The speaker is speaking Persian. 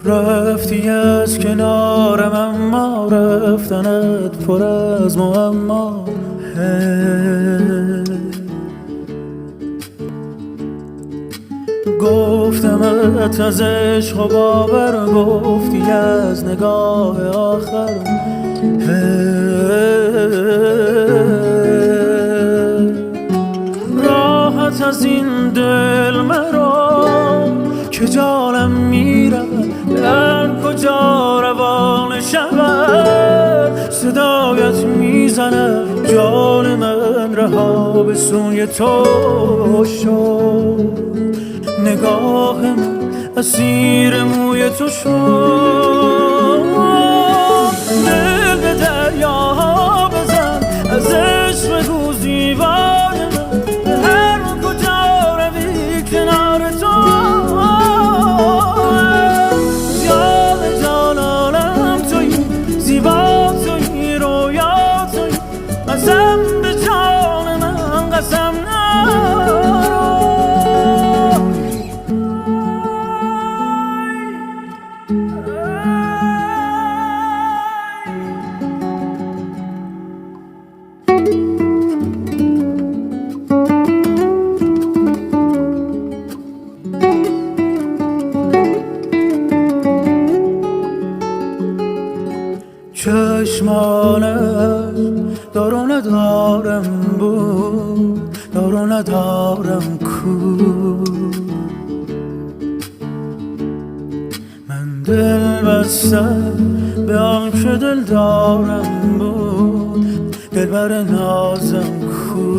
رفتی از کنارم اما رفتنت پر از معما. گفتمت از عشق و باور، گفتی از نگاه آخر. راحت از این دل مرا که جانم میرود، در کجا روان شود. صدایت میزنه جان من، رها به سوی تو شد. نگاه من اسیر موی تو شد. دل به دریا بزن، از عشق بگو زیبای من، به هر کجا روی کنار تو. جان جانانم تویی، زیبا تویی، رویا تویی. قسم به جان من قسم نرو. چشمانش دار و ندارم بود، دار و ندارم کو. من دل بستم به آن که دل دارم بود، دلبر نازم کو.